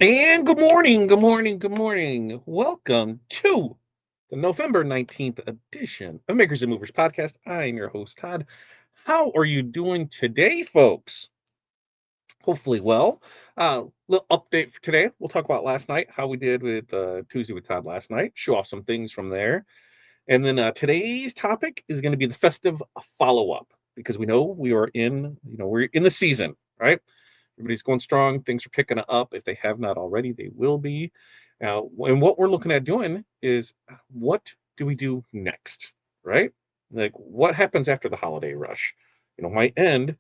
And good morning, good morning, good morning. Welcome to the November 19th edition of Makers and Movers podcast. I'm your host, Todd. How are you doing today, folks? Hopefully, well. Little update for today. We'll talk about last night, how we did with Tuesday with Todd last night, show off some things from there. And then today's topic is going to be the festive follow up because we know we're in the season, right? Everybody's going strong. Things are picking up. If they have not already, they will be. Now, and what we're looking at doing is what do we do next, right? Like what happens after the holiday rush? Might end,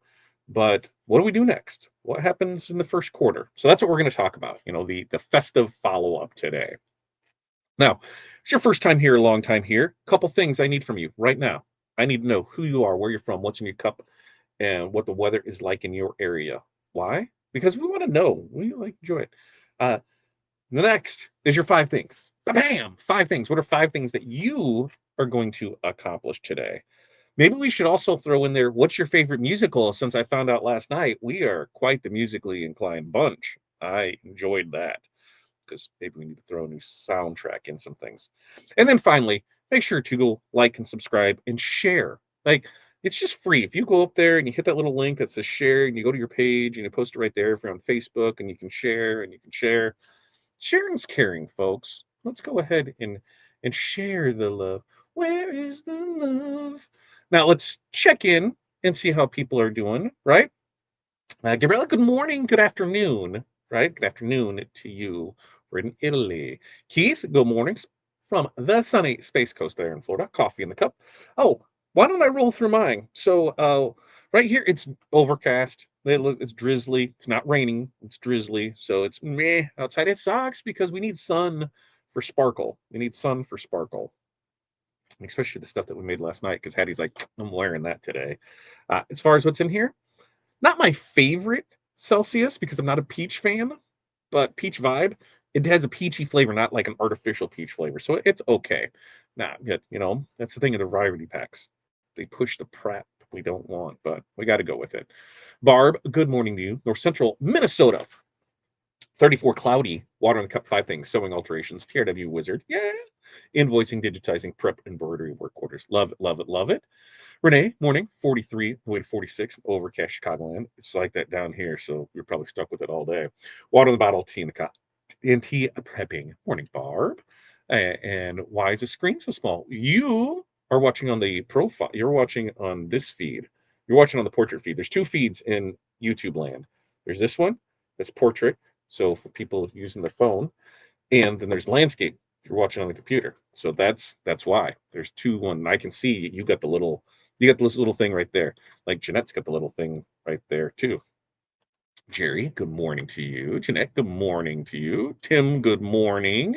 but what do we do next? What happens in the first quarter? So that's what we're going to talk about. The festive follow up today. Now, it's your first time here, a long time here. Couple things I need from you right now. I need to know who you are, where you're from, what's in your cup, and what the weather is like in your area. Why? Because we want to know. We like enjoy it. Uh, the next is your five things. Bam! Five things. What are five things that you are going to accomplish today? Maybe we should also throw in there, what's your favorite musical? Since I found out last night, we are quite the musically inclined bunch. I enjoyed that because maybe we need to throw a new soundtrack in some things. And then finally, make sure to go like and subscribe and share. Like it's just free. If you go up there and you hit that little link that says share and you go to your page and you post it right there if you're on Facebook and you can share and you can share. Sharing's caring, folks. Let's go ahead and share the love. Where is the love? Now let's check in and see how people are doing, right? Gabriella, good morning, good afternoon, right? Good afternoon to you. We're in Italy. Keith, good mornings from the sunny Space Coast there in Florida. Coffee in the cup. Oh, why don't I roll through mine? So, right here, it's overcast. It's drizzly. It's not raining. It's drizzly. So it's meh outside. It sucks because we need sun for sparkle. We need sun for sparkle, especially the stuff that we made last night because Hattie's like, I'm wearing that today. As far as what's in here, not my favorite Celsius because I'm not a peach fan, but peach vibe. It has a peachy flavor, not like an artificial peach flavor. So it's okay. Nah, yet, that's the thing of the variety packs. They push the prep we don't want, but we got to go with it. Barb, good morning to you. North Central Minnesota. 34 cloudy, water in the cup, five things, sewing alterations, TRW wizard, yeah, invoicing, digitizing, prep, embroidery, work orders. Love it, love it, love it. Renee, morning, 43, way to 46, overcast Chicagoland. It's like that down here, so you're probably stuck with it all day. Water in the bottle, tea in the cup, and tea prepping. Morning, Barb. And why is the screen so small? You are watching on the profile. You're watching on this feed. You're watching on the portrait feed. There's two feeds in YouTube land. There's this one, that's portrait. So for people using their phone, and then there's landscape. You're watching on the computer, so that's why there's two. One I can see you got this little thing right there. Like Jeanette's got the little thing right there too. Jerry, good morning to you. Jeanette, good morning to you. Tim, good morning.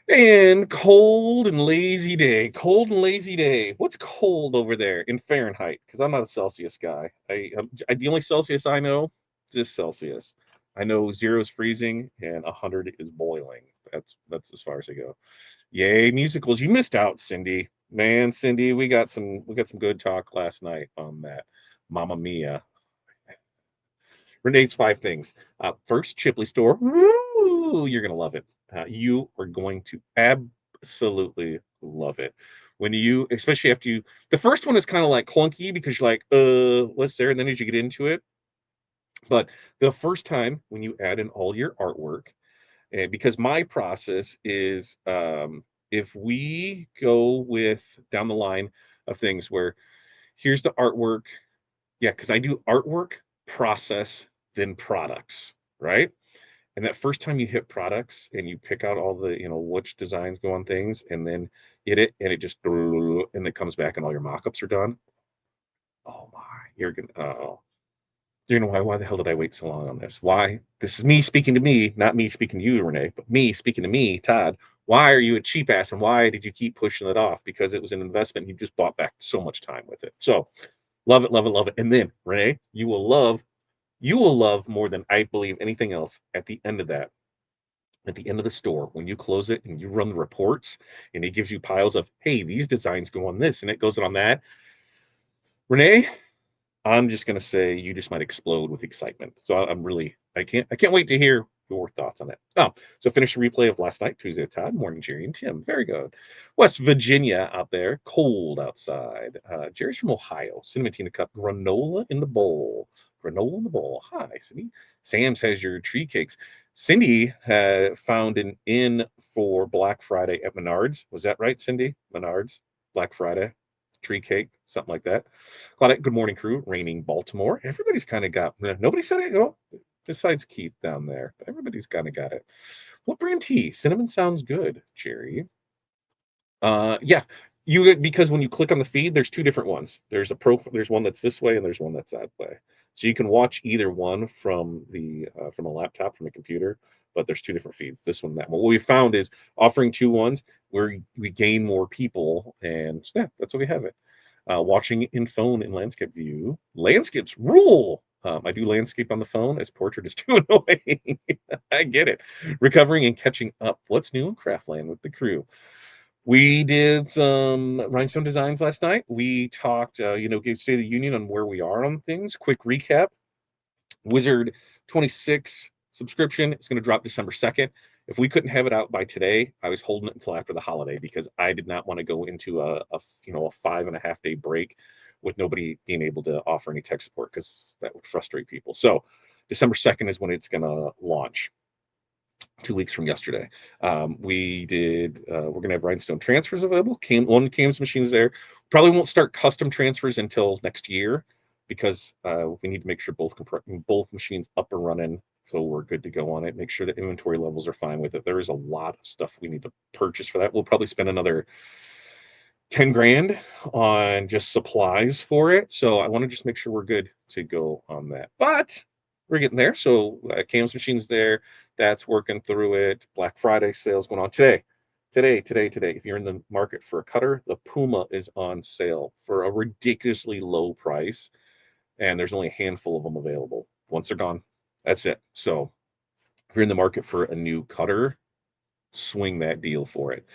And cold and lazy day. Cold and lazy day. What's cold over there in Fahrenheit? Because I'm not a Celsius guy. The only Celsius I know is this Celsius. I know zero is freezing and 100 is boiling. That's as far as I go. Yay, musicals! You missed out, Cindy. Man, Cindy, we got some good talk last night on that. Mamma Mia. Renee's five things. First, Chipley store. Woo! You're gonna love it. You are going to absolutely love it. When you, especially after you, the first one is kind of like clunky because you're like, what's there? And then as you get into it, but the first time when you add in all your artwork, and because my process is, if we go with down the line of things where here's the artwork, yeah, because I do artwork, process, then products, right? And that first time you hit products and you pick out all the, which designs go on things, and then hit it, and it just and it comes back and all your mock-ups are done. Oh my, you're gonna why the hell did I wait so long on this? Why? This is me speaking to me, not me speaking to you, Renee, but me speaking to me, Todd. Why are you a cheap ass and why did you keep pushing it off? Because it was an investment. You just bought back so much time with it. So love it, love it, love it. And then, Renee, you will love more than I believe anything else at the end of that. At the end of the store, when you close it and you run the reports and it gives you piles of, hey, these designs go on this and it goes on that. Renee, I'm just gonna say you just might explode with excitement. So I'm really I can't wait to hear your thoughts on that. Oh, so finish the replay of last night, Tuesday with Todd, morning, Jerry and Tim. Very good. West Virginia out there, cold outside. Jerry's from Ohio. Cinnamon tea in a cup, granola in the bowl. Granola in the bowl. Hi, Cindy. Sam's has your tree cakes. Cindy had found an inn for Black Friday at Menards. Was that right, Cindy? Menards, Black Friday, tree cake, something like that. Claudette, good morning, crew. Raining Baltimore. Everybody's kind of got. Nobody said it. Oh, besides Keith down there. Everybody's kind of got it. What brand tea? Cinnamon sounds good, Jerry. Yeah, you because when you click on the feed, there's two different ones. There's one that's this way, and there's one that's that way. So you can watch either one from a laptop, from a computer, but there's two different feeds. This one, that one. What we found is offering two ones where we gain more people, and yeah, that's what we have it. Watching in phone in landscape view. Landscapes rule. I do landscape on the phone as portrait is too annoying. I get it. Recovering and catching up. What's new in Craftland with the crew? We did some rhinestone designs last night. We talked, gave State of the Union on where we are on things. Quick recap. Wizard 26 subscription is going to drop December 2nd. If we couldn't have it out by today, I was holding it until after the holiday because I did not want to go into a 5.5 day break with nobody being able to offer any tech support because that would frustrate people. So December 2nd is when it's going to launch. 2 weeks from yesterday. We're going to have Rhinestone transfers available. One CAMS machine's there. Probably won't start custom transfers until next year because we need to make sure both machines up and running so we're good to go on it. Make sure that inventory levels are fine with it. There is a lot of stuff we need to purchase for that. We'll probably spend another 10 grand on just supplies for it. So I want to just make sure we're good to go on that. But we're getting there. So CAMS machine's there. That's working through it. Black Friday sales going on today. Today. If you're in the market for a cutter, the Puma is on sale for a ridiculously low price. And there's only a handful of them available. Once they're gone, that's it. So if you're in the market for a new cutter, swing that deal for it.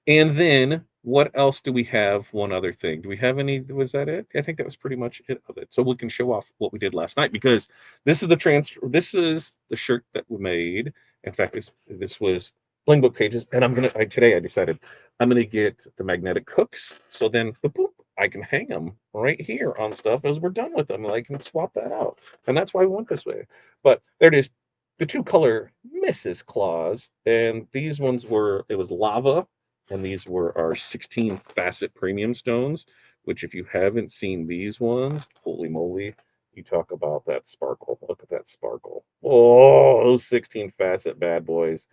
And then what else do we have? One other thing. Do we have any? Was that it? I think that was pretty much it of it. So we can show off what we did last night because this is the transfer. This is the shirt that we made. In fact, this was Bling Book pages, and today I decided I'm gonna get the magnetic hooks. So then boop, I can hang them right here on stuff as we're done with them, and I can swap that out. And that's why we went this way. But there it is. The two color Mrs. Claus, and these ones it was lava and these were our 16 facet premium stones, which if you haven't seen these ones, holy moly, you talk about that sparkle. Look at that sparkle. Oh, those 16 facet bad boys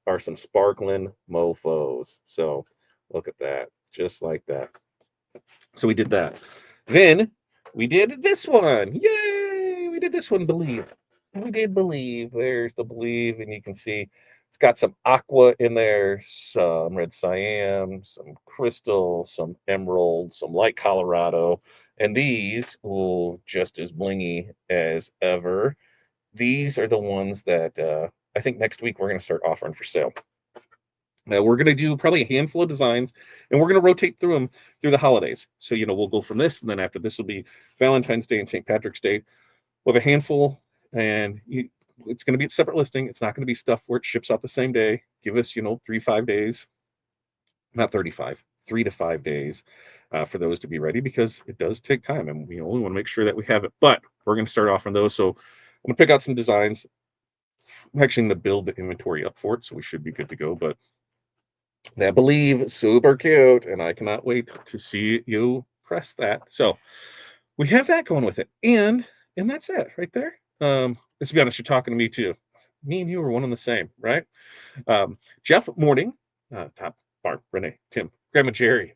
are some sparkling mofos. So look at that, just like that. So we did that. Then we did this one. Yay! We did this one, Believe. We did Believe. There's the Believe, and you can see it's got some aqua in there, some red cyan, some crystal, some emerald, some light Colorado, and these, just as blingy as ever. These are the ones that I think next week we're going to start offering for sale. Now we're going to do probably a handful of designs, and we're going to rotate through them through the holidays. So, we'll go from this, and then after this will be Valentine's Day and St. Patrick's Day with a handful, and it's going to be a separate listing. It's not going to be stuff where it ships out the same day. Give us, 3-5 days, not 35, 3 to 5 days for those to be ready because it does take time, and we only want to make sure that we have it. But we're going to start off on those. So I'm going to pick out some designs. I'm actually going to build the inventory up for it, so we should be good to go. But I believe super cute, and I cannot wait to see you press that. So we have that going with it, and that's it right there. Let's be honest, you're talking to me too. Me and you are one and the same, right? Jeff Morning, Top Bar, Renee, Tim, Grandma Jerry,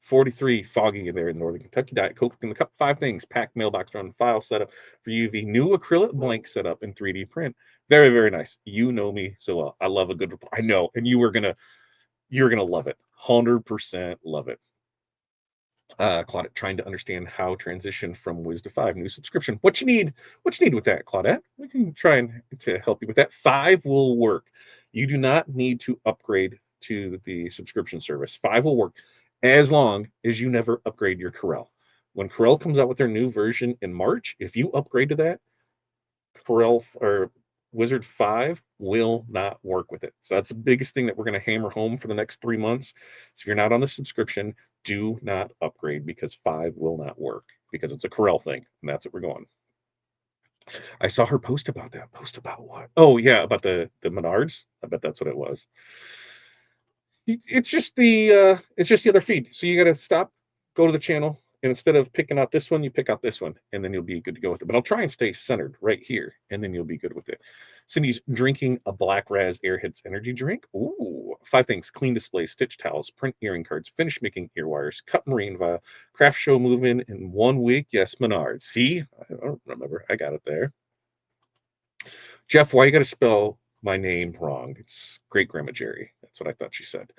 43 foggy in there in Northern Kentucky. Diet Coke in the cup. 5 things. Packed mailbox run file setup for you. The new acrylic blank setup in 3D print. Very, very nice. You know me so well. I love a good report. I know, and you're gonna love it. 100% love it. Claudette trying to understand how transition from Wiz to 5 new subscription. What you need with that, Claudette? We can try and to help you with that. 5 will work. You do not need to upgrade to the subscription service. 5 will work as long as you never upgrade your Corel. When Corel comes out with their new version in March, if you upgrade to that, Corel or Wizard 5 will not work with it. So that's the biggest thing that we're going to hammer home for the next 3 months. So if you're not on the subscription, do not upgrade because 5 will not work because it's a Corel thing. And that's what we're going. I saw her post about that. Post about what? Oh yeah, about the Menards. I bet that's what it was. It's just the other feed. So you got to stop, go to the channel, and instead of picking out this one, you pick out this one, and then you'll be good to go with it. But I'll try and stay centered right here, and then you'll be good with it. Cindy's drinking a Black Raz Airheads energy drink. Ooh, 5 things: clean displays, stitch towels, print earring cards, finish making ear wires, cut marine vial, craft show move-in in 1 week. Yes, Menards. See, I don't remember. I got it there. Jeff, why you got to spell my name wrong? It's great grandma Jerry. That's what I thought she said.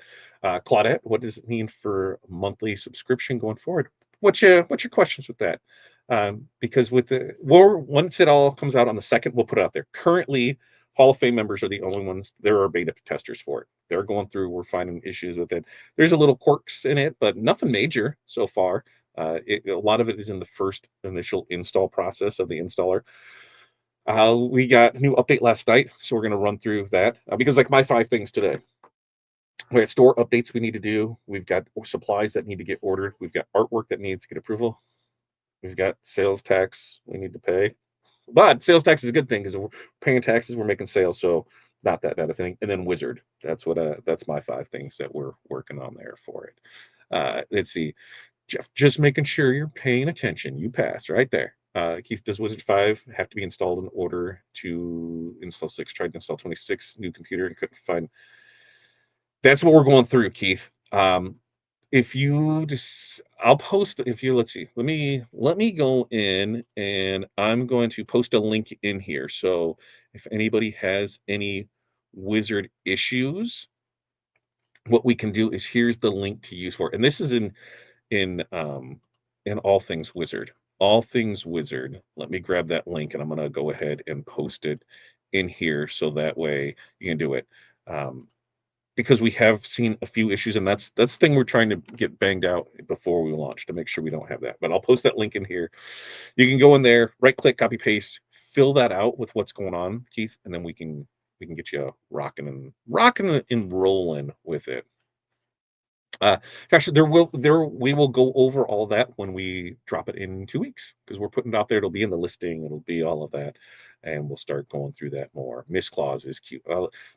Claudette, what does it mean for monthly subscription going forward? What's your questions with that? Because with once it all comes out on the second, we'll put it out there. Currently, Hall of Fame members are the only ones. There are beta testers for it. They're going through. We're finding issues with it. There's a little quirks in it, but nothing major so far. A lot of it is in the first initial install process of the installer. We got a new update last night, so we're going to run through that because, like, my 5 things today. We got store updates we need to do. We've got supplies that need to get ordered. We've got artwork that needs to get approval. We've got sales tax we need to pay. But sales tax is a good thing because we're paying taxes, we're making sales, so not that bad of a thing. And then Wizard, that's my 5 things that we're working on there for it. Let's see. Jeff, just making sure you're paying attention. You pass right there. Keith, does Wizard 5 have to be installed in order to install 6? Tried to install 26, new computer, and couldn't find. That's what we're going through, Keith. If you just, I'll post. If you let's see, let me go in, and I'm going to post a link in here. So if anybody has any Wizard issues, what we can do is here's the link to use for it. And this is in in all things Wizard. All things Wizard. Let me grab that link, and I'm going to go ahead and post it in here so that way you can do it. Because we have seen a few issues, and that's the thing we're trying to get banged out before we launch to make sure we don't have that. But I'll post that link in here. You can go in there, right click, copy paste, fill that out with what's going on, Keith, and then we can get you rocking and rolling with it. Gosh, we will go over all that when we drop it in 2 weeks because we're putting it out there. It'll be in the listing. It'll be all of that, and we'll start going through that more. Miss Claus is cute.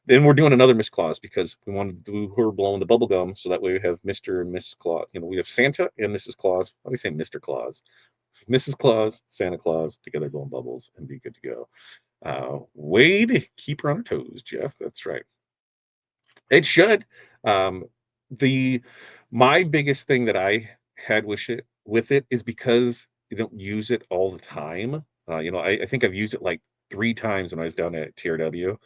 Then we're doing another Miss Claus because we wanted to do her blowing the bubble gum, so that way we have Mr. and Miss Claus. We have Santa and Mrs. Claus. How do we say Mr. Claus? Mrs. Claus, Santa Claus together blowing bubbles and be good to go. Way to keep her on her toes, Jeff. That's right. It should. Um, the My biggest thing that I had with it is because you don't use it all the time. I think I've used it like 3 times when I was down at TRW.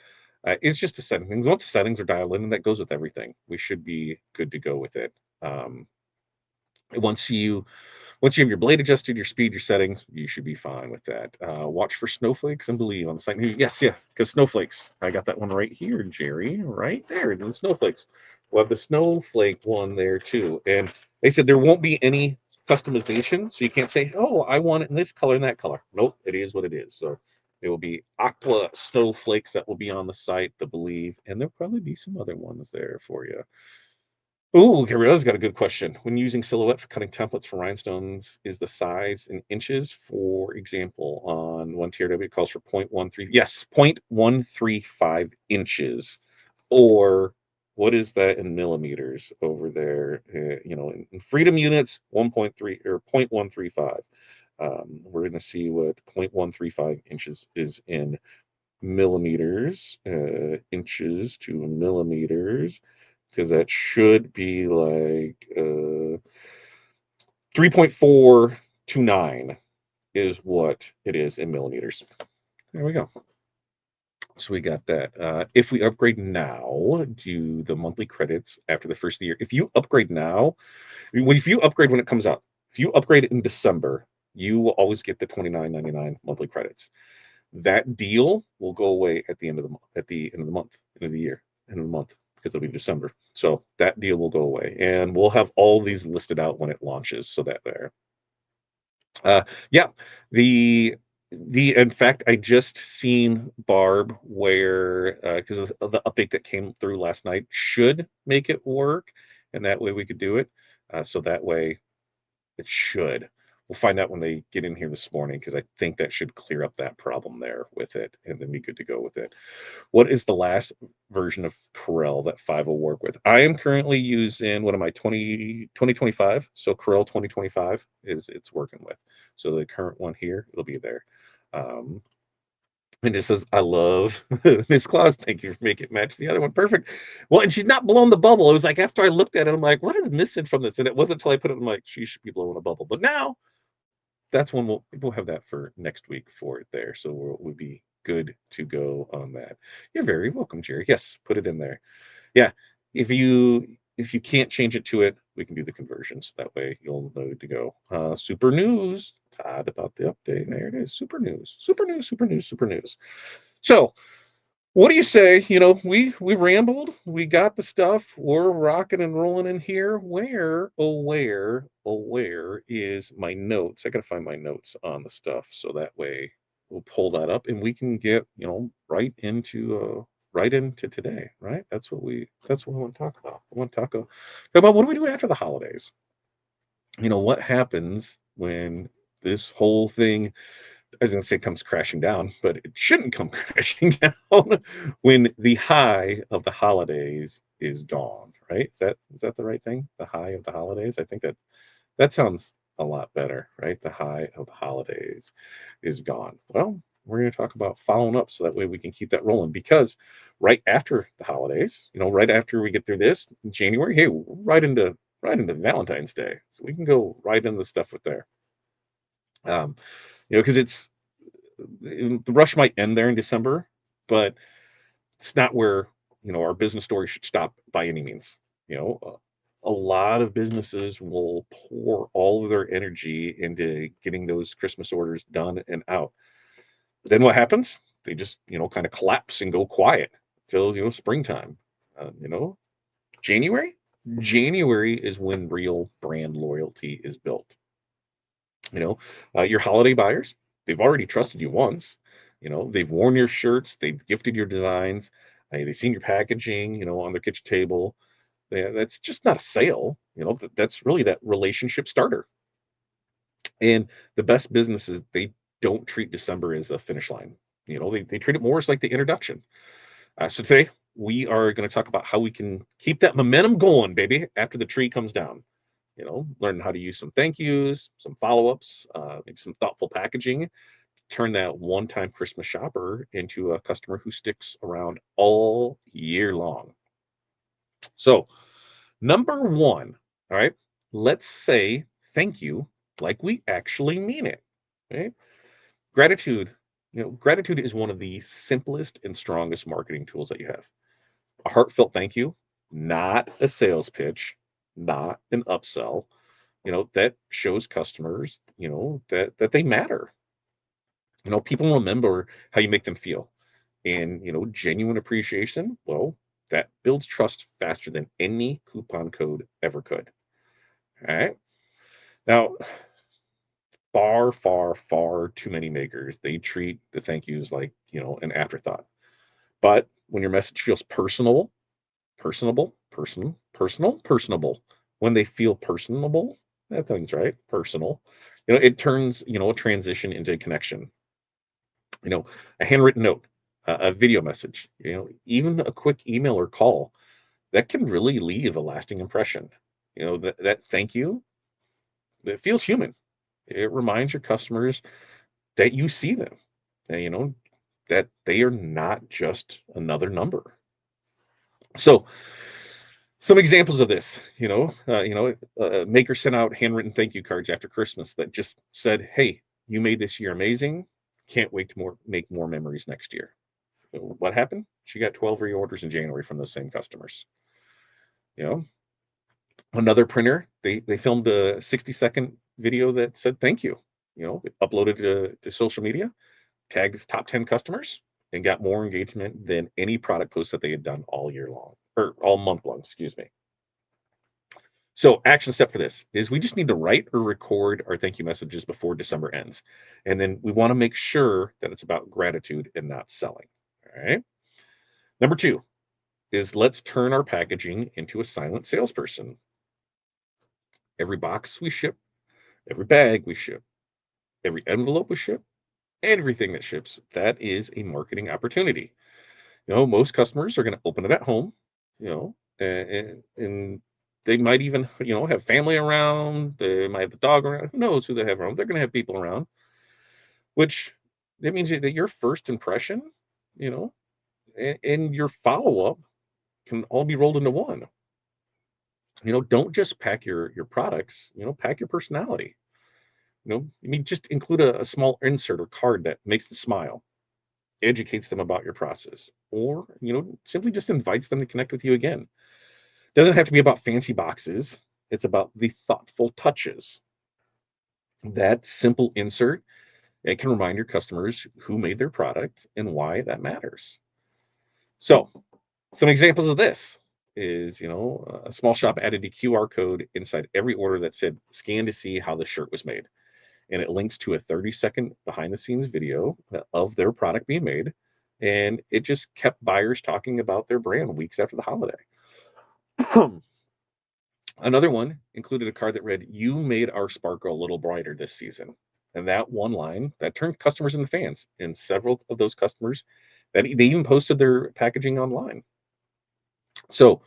It's just a setting things. Once the settings are dialed in, and that goes with everything, we should be good to go with it. Once you once you have your blade adjusted, your speed, your settings, you should be fine with that. Watch for snowflakes and believe on the site. Yes, yeah, because snowflakes. I got that one right here, Jerry. Right there, the snowflakes. We'll have the snowflake one there too. And they said there won't be any customization, so you can't say, "Oh, I want it in this color and that color." Nope, it is what it is. So there will be aqua snowflakes that will be on the site, to believe, and there'll probably be some other ones there for you. Oh, Gabrielle's got a good question. When using silhouette for cutting templates for rhinestones, is the size in inches? For example, on one TRW, it calls for 0.13. Yes, 0.135 inches. Or what is that in millimeters over there? In freedom units, 1.3 or 0.135. We're going to see what 0.135 inches is in millimeters, inches to millimeters, because that should be like 3.429 is what it is in millimeters. There we go. So we got that. If we upgrade now, do the monthly credits after the first year. If you upgrade now, if you upgrade when it comes out, if you upgrade it in December, you will always get the $29.99 monthly credits. That deal will go away at the end of the month, at the end of the month, end of the year, end of the month, because it'll be December. So that deal will go away, and we'll have all these listed out when it launches, so that there. Yeah, the In fact, I just seen Barb where, because of the update that came through last night should make it work, and that way we could do it. So that way it should. We'll find out when they get in here this morning because I think that should clear up that problem there with it, and then be good to go with it. What is the last version of Corel that 5 will work with? I am currently using, what am I, 2025. So Corel 2025 is it's working with. So the current one here, it'll be there. Um, and it says, I love Miss Claus. Thank you for making it match the other one. Perfect. Well, and she's not blowing the bubble. It was like after I looked at it, I'm like, what is missing from this? And it wasn't until I put it, I'm like, she should be blowing a bubble. But now that's when we'll have that for next week for it there. So we'll be good to go on that. You're very welcome, Jerry. Yes, put it in there. Yeah. If you can't change it to it, we can do the conversions. That way you'll know to go. Super news, Todd, about the update. There it is. Super news. Super news, super news, super news. So what do you say? We rambled, we got the stuff, we're rocking and rolling in here. Where is my notes? I gotta find my notes on the stuff so that way we'll pull that up and we can get, right into today, right? That's what we want to talk about. I want to talk about what do we do after the holidays? What happens when this whole thing, I was gonna say comes crashing down, but it shouldn't come crashing down when the high of the holidays is gone, right? Is that the right thing? The high of the holidays? I think that sounds a lot better, right? The high of the holidays is gone. Well, we're going to talk about following up so that way we can keep that rolling because right after the holidays, right after we get through this January, hey, right into Valentine's Day. So we can go right into the stuff with there. Um, because the rush might end there in December, but it's not where our business story should stop by any means. A lot of businesses will pour all of their energy into getting those Christmas orders done and out. Then what happens? They just kind of collapse and go quiet till springtime. You know, January. January is when real brand loyalty is built. You know, your holiday buyers, they've already trusted you once. They've worn your shirts, they've gifted your designs, they've seen your packaging, on their kitchen table. That's just not a sale. That's really that relationship starter. And the best businesses, they don't treat December as a finish line. They treat it more as like the introduction. So today we are going to talk about how we can keep that momentum going, baby, after the tree comes down. Learn how to use some thank yous, some follow ups, maybe some thoughtful packaging, turn that one time Christmas shopper into a customer who sticks around all year long. So, number one, all right, let's say thank you like we actually mean it. Okay. Gratitude, gratitude is one of the simplest and strongest marketing tools that you have. A heartfelt thank you, not a sales pitch, not an upsell, that shows customers, that they matter. People remember how you make them feel. And, genuine appreciation, well, that builds trust faster than any coupon code ever could. All right. Now, far, far, far too many makers, they treat the thank yous like, an afterthought. But when your message feels personable, when they feel personable, that thing's right, personal, it turns, a transition into a connection. you know, a handwritten note, a video message, even a quick email or call that can really leave a lasting impression. That thank you, it feels human. It reminds your customers that you see them, and, that they are not just another number. So, some examples of this, maker sent out handwritten thank you cards after Christmas that just said, "Hey, you made this year amazing. Can't wait to make more memories next year." What happened? She got 12 reorders in January from those same customers. You know, Another printer, they filmed a 60-second video that said thank you. Uploaded to social media, tagged its top 10 customers, and got more engagement than any product post that they had done all year long or all month long. Excuse me. So, action step for this is we just need to write or record our thank you messages before December ends. And then we want to make sure that it's about gratitude and not selling. All right. Number two is let's turn our packaging into a silent salesperson. Every box we ship, every bag we ship, every envelope we ship, everything that ships, that is a marketing opportunity. Most customers are going to open it at home, and they might even, have family around. They might have the dog around. Who knows who they have around? They're going to have people around, which that means that your first impression, you know, and your follow up can all be rolled into one. Don't just pack your products. Pack your personality. I mean, just include a small insert or card that makes them smile, educates them about your process, or simply just invites them to connect with you again. Doesn't have to be about fancy boxes. It's about the thoughtful touches. That simple insert, it can remind your customers who made their product and why that matters. So, some examples of this is, a small shop added a QR code inside every order that said scan to see how the shirt was made. And it links to a 30-second behind the scenes video of their product being made. And it just kept buyers talking about their brand weeks after the holiday. Another one included a card that read, "You made our sparkle a little brighter this season." And that one line that turned customers into fans. And several of those customers that they even posted their packaging online. So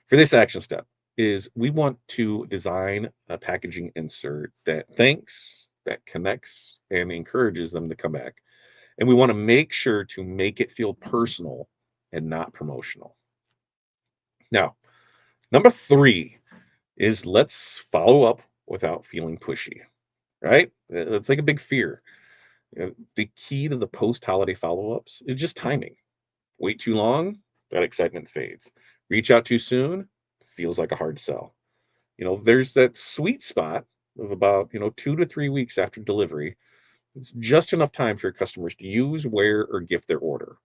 for this action step is we want to design a packaging insert that thanks, that connects, and encourages them to come back. And we want to make sure to make it feel personal and not promotional. Now, number three is let's follow up without feeling pushy, right? It's like a big fear. The key to the post holiday follow ups is just timing. Wait too long, that excitement fades. Reach out too soon, feels like a hard sell. There's that sweet spot of about, 2 to 3 weeks after delivery. It's just enough time for your customers to use, wear, or gift their order.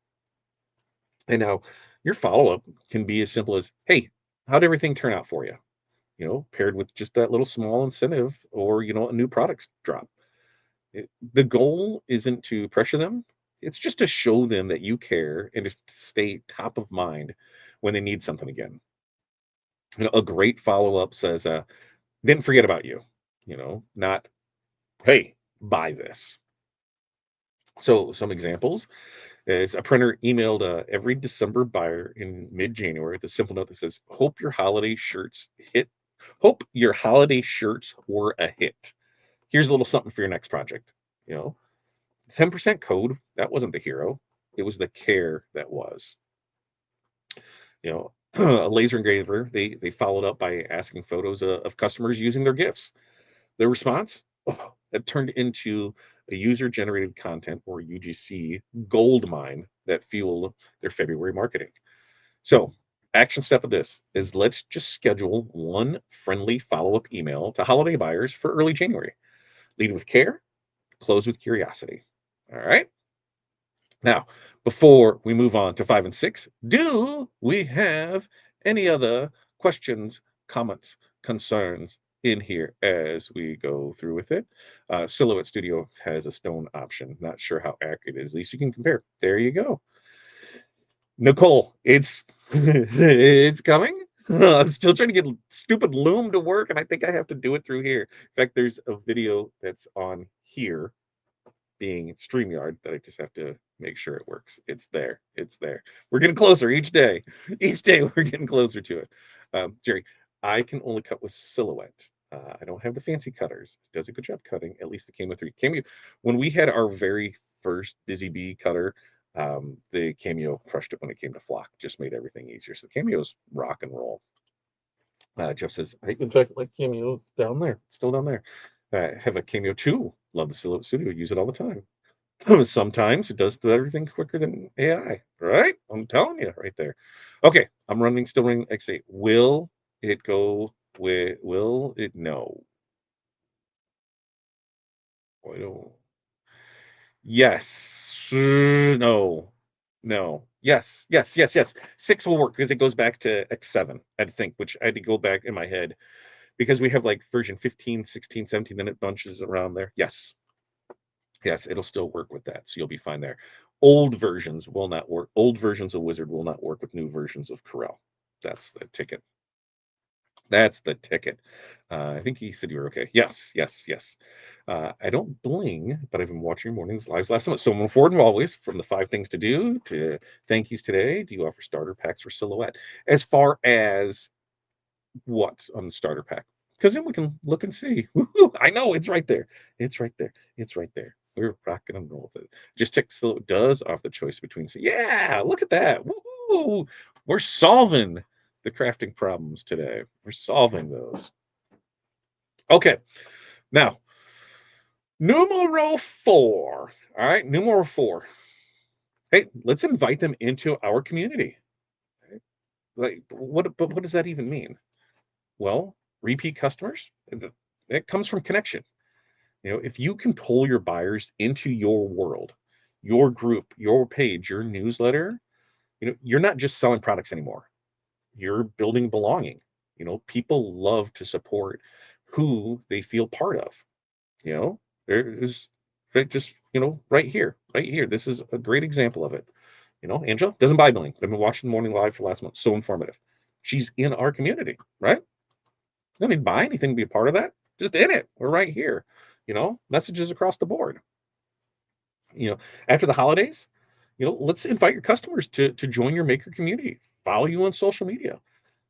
And now your follow up can be as simple as, hey, how'd everything turn out for you? Paired with just that little small incentive or, a new products drop. The goal isn't to pressure them. It's just to show them that you care and just to stay top of mind when they need something again. A great follow up says, didn't forget about you, not, hey, buy this. So, some examples is a printer emailed every December buyer in mid January with a simple note that says, hope your holiday shirts were a hit. Here's a little something for your next project. You know, 10% code, that wasn't the hero. It was the care that was. A laser engraver, they followed up by asking photos of customers using their gifts. Their response, oh, it turned into a user generated content or UGC gold mine that fueled their February marketing. So, action step of this is let's just schedule one friendly follow up email to holiday buyers for early January. Lead with care, close with curiosity. All right. Now, before we move on to 5 and 6, do we have any other questions, comments, concerns in here as we go through with it? Silhouette Studio has a stone option. Not sure how accurate it is. At least you can compare. There you go. Nicole, it's it's coming. I'm still trying to get stupid Loom to work, and I think I have to do it through here. In fact, there's a video that's on here being StreamYard that I just have to make sure it works. It's there. It's there. We're getting closer each day. Each day we're getting closer to it. Jerry, I can only cut with Silhouette. I don't have the fancy cutters. It does a good job cutting. At least the Cameo 3. Cameo, when we had our very first Busy Bee cutter, the Cameo crushed it when it came to flock. Just made everything easier. So the Cameo's rock and roll. Jeff says, I in fact like Cameo down there, still down there. I have a Cameo 2. Love the Silhouette Studio. Use it all the time. Sometimes it does everything quicker than AI, right? I'm telling you right there. Okay, I'm still running X8. Will it go with, will it, no. I don't, yes, no, no, yes, yes, yes, yes. 6 will work because it goes back to X7, I think, which I had to go back in my head because we have like version 15, 16, 17 minute bunches around there. Yes, it'll still work with that. So you'll be fine there. Old versions will not work. Old versions of Wizard will not work with new versions of Corel. That's the ticket. That's the ticket. I think he said you were okay. Yes, yes, yes. I don't bling, but I've been watching your mornings lives last month. So moving forward and always, from the 5 things to do to thank yous today, do you offer starter packs for Silhouette? As far as what on the starter pack? Because then we can look and see. Woo-hoo, I know it's right there. It's right there. It's right there. We're rocking and roll with it. Just check Silhouette does offer the choice between. Yeah, look at that. Woo-hoo. We're solving the crafting problems today. We're solving those. Okay, now numero 4. All right, numero 4. Hey, let's invite them into our community. Like, but what does that even mean? Well, repeat customers. It comes from connection. If you can pull your buyers into your world, your group, your page, your newsletter, you're not just selling products anymore. You're building belonging. People love to support who they feel part of. There is just, right here, right here. This is a great example of it. Angela doesn't buy billing. I've been watching the morning live for last month. So informative. She's in our community, right? Don't need to buy anything to be a part of that. Just in it. We're right here. Messages across the board. After the holidays, let's invite your customers to join your maker community. Follow you on social media.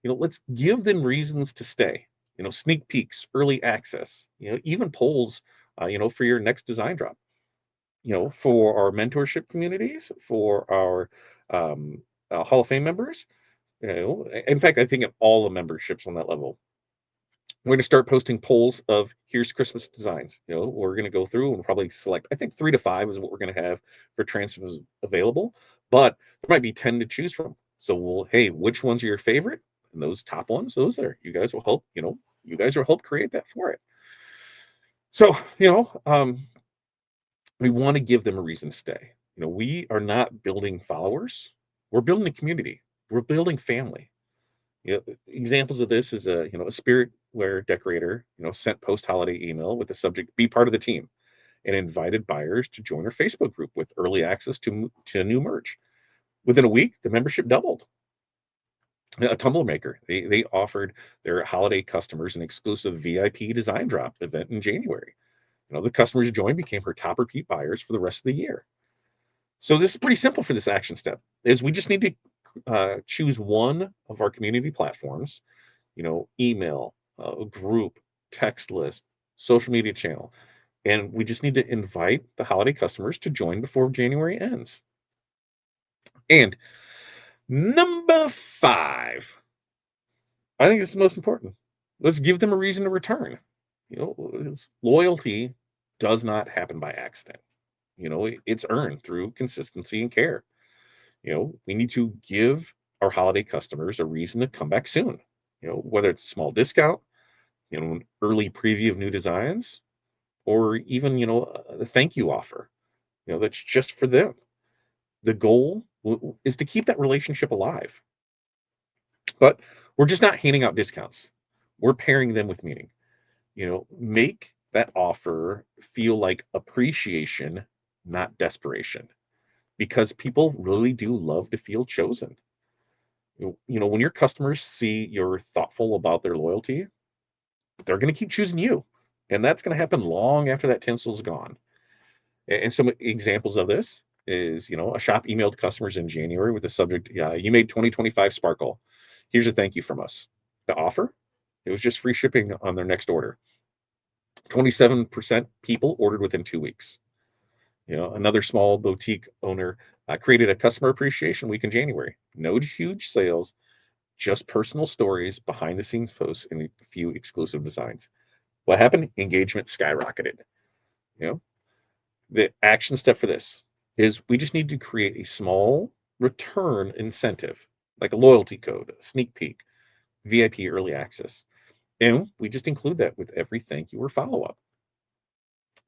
Let's give them reasons to stay. Sneak peeks, early access. Even polls. For your next design drop. For our mentorship communities, for our Hall of Fame members. In fact, I think of all the memberships on that level, we're going to start posting polls of here's Christmas designs. We're going to go through and probably select, I think 3 to 5 is what we're going to have for transfers available, but there might be 10 to choose from. So hey, which ones are your favorite? And those top ones, those are, you guys will help, you guys will help create that for it. So, we want to give them a reason to stay. We are not building followers. We're building a community. We're building family. Examples of this is a spiritware decorator, sent post-holiday email with the subject "Be part of the team," and invited buyers to join her Facebook group with early access to new merch. Within a week, the membership doubled. A tumbler maker, they offered their holiday customers an exclusive VIP design drop event in January. The customers who joined became her top repeat buyers for the rest of the year. So this is pretty simple for this action step. Is we just need to choose one of our community platforms, email, group, text list, social media channel. And we just need to invite the holiday customers to join before January ends. And number 5, I think it's the most important. Let's give them a reason to return. Loyalty does not happen by accident. It's earned through consistency and care. We need to give our holiday customers a reason to come back soon. Whether it's a small discount, an early preview of new designs, or even, a thank you offer, that's just for them. The goal is to keep that relationship alive. But we're just not handing out discounts. We're pairing them with meaning. Make that offer feel like appreciation, not desperation, because people really do love to feel chosen. When your customers see you're thoughtful about their loyalty, they're going to keep choosing you. And that's going to happen long after that tinsel's gone. And some examples of this is, a shop emailed customers in January with the subject, you made 2025 sparkle. Here's a thank you from us. The offer, it was just free shipping on their next order. 27% people ordered within 2 weeks. Another small boutique owner created a customer appreciation week in January. No huge sales, just personal stories, behind the scenes posts, and a few exclusive designs. What happened? Engagement skyrocketed. The action step for this is we just need to create a small return incentive, like a loyalty code, a sneak peek, VIP early access. And we just include that with every thank you or follow up.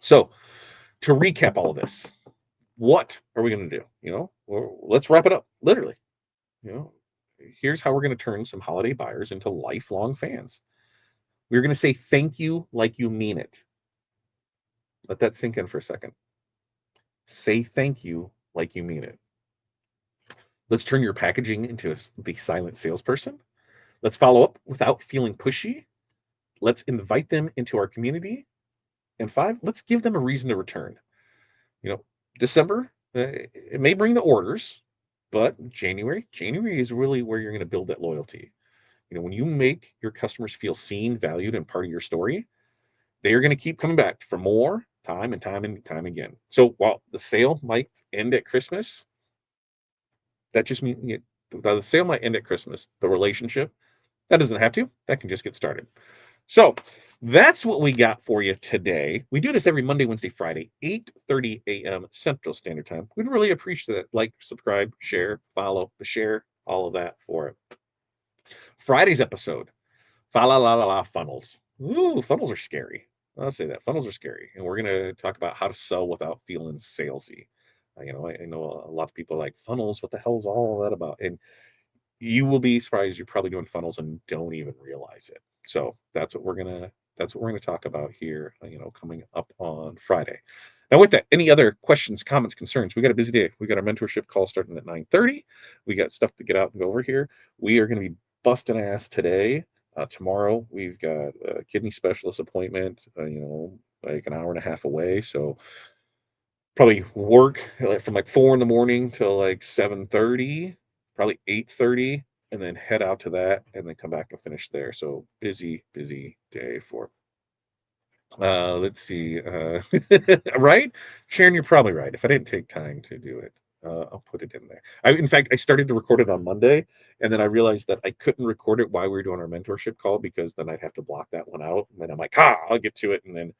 So to recap all of this, what are we going to do? Let's wrap it up. Literally, you know, here's how we're going to turn some holiday buyers into lifelong fans. We're going to say thank you like you mean it. Let that sink in for a second. Say thank you like you mean it. Let's turn your packaging into the silent salesperson. Let's follow up without feeling pushy. Let's invite them into our community. And five, let's give them a reason to return. You know, December, it may bring the orders, but January is really where you're going to build that loyalty. When you make your customers feel seen, valued, and part of your story, they are going to keep coming back for more time and time and time again. So while the sale might end at Christmas, that just means the sale might end at Christmas. The relationship, that doesn't have to. That can just get started. So that's what we got for you today. We do this every Monday, Wednesday, Friday, 8:30 a.m. Central Standard Time. We'd really appreciate it. Like, subscribe, share, follow, the share, all of that for it. Friday's episode, fa la la la la funnels. Ooh, funnels are scary. I'll say that. Funnels are scary. And we're going to talk about how to sell without feeling salesy. I know a lot of people are like, funnels, what the hell's all that about? And you will be surprised you're probably doing funnels and don't even realize it. So that's what we're gonna talk about here, coming up on Friday. Now, with that, any other questions, comments, concerns? We got a busy day. We got our mentorship call starting at 9:30. We got stuff to get out and go over here. We are going to be busting ass today. Tomorrow we've got a kidney specialist appointment. Like an hour and a half away. So probably work from like 4 in the morning till like 7:30, probably 8:30, and then head out to that and then come back and finish there. So busy day for let's see. Right? Sharon, you're probably right. If I didn't take time to do it, I'll put it in there. In fact, I started to record it on Monday, and then I realized that I couldn't record it while we were doing our mentorship call because then I'd have to block that one out. And then I'm like, I'll get to it. And then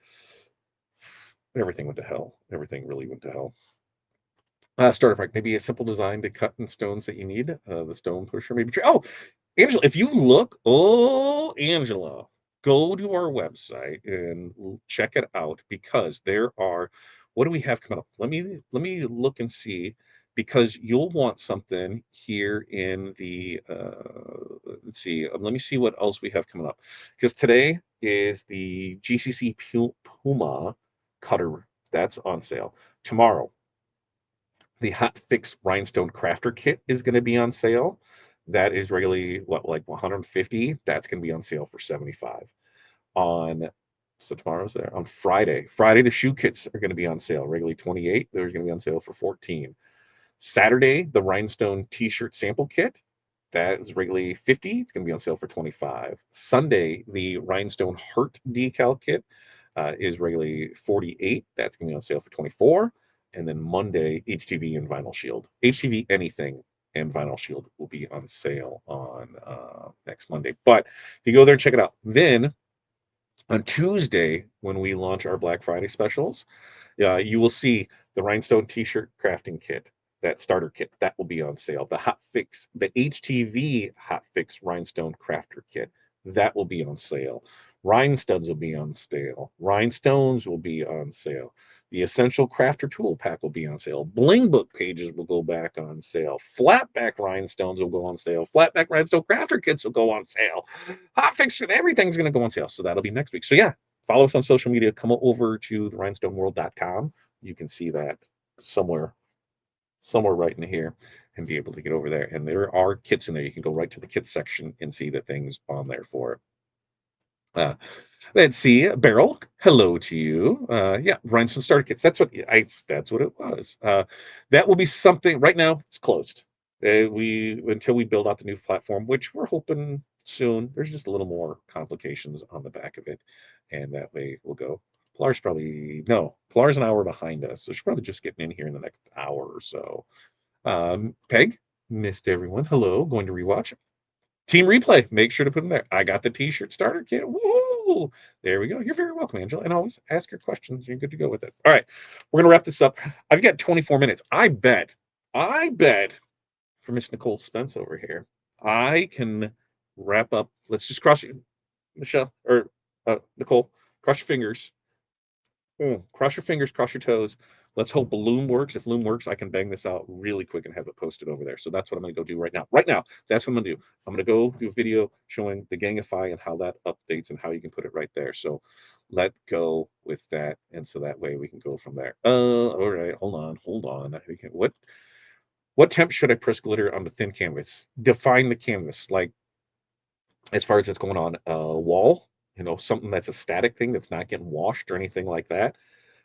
everything went to hell. Everything really went to hell. Starter pack, maybe a simple design to cut in stones that you need. The stone pusher, maybe. Oh, Angela, if you look, Angela, go to our website and check it out because there are. What do we have coming up? Let me look and see because you'll want something here in the. Let's see. Let me see what else we have coming up because today is the GCC Puma cutter that's on sale. Tomorrow the Hot Fix Rhinestone Crafter Kit is going to be on sale. That is regularly what, like 150. That's going to be on sale for 75. On So tomorrow's there. On Friday the shoe kits are going to be on sale. Regularly 28. They're going to be on sale for 14. Saturday, the Rhinestone T-shirt sample kit. That is regularly 50. It's going to be on sale for 25. Sunday, the Rhinestone Heart decal kit is regularly 48. That's going to be on sale for 24. And then Monday, HTV and Vinyl Shield. HTV anything and Vinyl Shield will be on sale on next Monday. But if you go there and check it out, then on Tuesday, when we launch our Black Friday specials, you will see the Rhinestone T-shirt crafting kit, that starter kit, that will be on sale. The HTV Hot Fix Rhinestone Crafter Kit, that will be on sale. Rhinestuds will be on sale. Rhinestones will be on sale. The Essential Crafter Tool Pack will be on sale. Bling Book pages will go back on sale. Flatback Rhinestones will go on sale. Flatback Rhinestone Crafter Kits will go on sale. Hot Fix, everything's going to go on sale. So that'll be next week. So yeah, follow us on social media. Come over to the rhinestoneworld.com. You can see that somewhere right in here and be able to get over there. And there are kits in there. You can go right to the kits section and see the things on there for it. Let's see, Beryl. Hello to you. Yeah, Rhinestone starter kits. That's what it was. That will be something. Right now, it's closed. We Until we build out the new platform, which we're hoping soon. There's just a little more complications on the back of it, and that way we'll go. Pilar's an hour behind us, so she's probably just getting in here in the next hour or so. Peg, missed everyone. Hello, going to rewatch. Team replay, make sure to put them there. I got the t-shirt starter kit. Woo! There we go. You're very welcome, Angela. And always ask your questions. You're good to go with it. All right. We're gonna wrap this up. I've got 24 minutes. I bet for Miss Nicole Spence over here, I can wrap up. Let's just cross you, Michelle or Nicole, cross your fingers. Cross your fingers, cross your toes. Let's hope Loom works. If Loom works, I can bang this out really quick and have it posted over there. So that's what I'm going to go do right now. Right now, that's what I'm going to do. I'm going to go do a video showing the Gangify and how that updates and how you can put it right there. So let go with that, and so that way we can go from there. All right, hold on. What temp should I press glitter on the thin canvas? Define the canvas, like as far as it's going on a wall, something that's a static thing that's not getting washed or anything like that.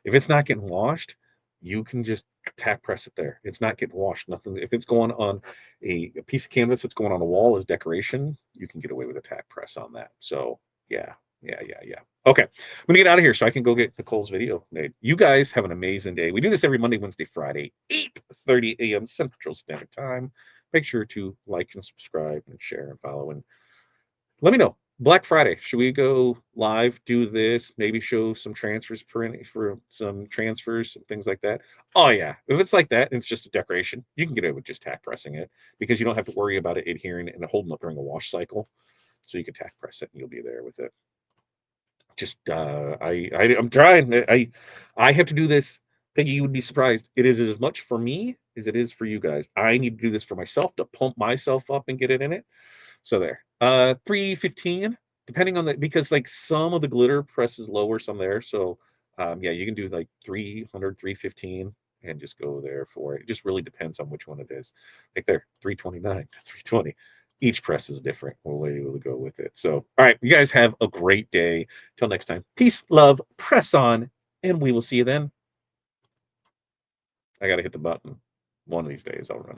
If it's not getting washed, you can just tack press it there. It's not getting washed. Nothing. If it's going on a piece of canvas that's going on a wall as decoration, you can get away with a tack press on that. So yeah, yeah. Okay, I'm gonna get out of here so I can go get Nicole's video made. You guys have an amazing day. We do this every Monday, Wednesday, Friday, 8:30 a.m. Central Standard Time. Make sure to like and subscribe and share and follow, and let me know. Black Friday, should we go live, do this, maybe show some transfers for some transfers and things like that? Oh yeah. If it's like that and it's just a decoration, you can get away with just tack pressing it because you don't have to worry about it adhering and holding up during a wash cycle. So you can tack press it and you'll be there with it. Just I'm trying. I have to do this. Thinking you would be surprised. It is as much for me as it is for you guys. I need to do this for myself to pump myself up and get it in it. So there. 315, depending on the, because like some of the glitter presses lower, some there. So yeah, you can do like 300, 315 and just go there for it. It just really depends on which one it is. Like there, 329 to 320. Each press is different. We'll be able to go with it. So, all right, you guys have a great day. Till next time. Peace, love, press on, and we will see you then. I got to hit the button. One of these days, I'll run.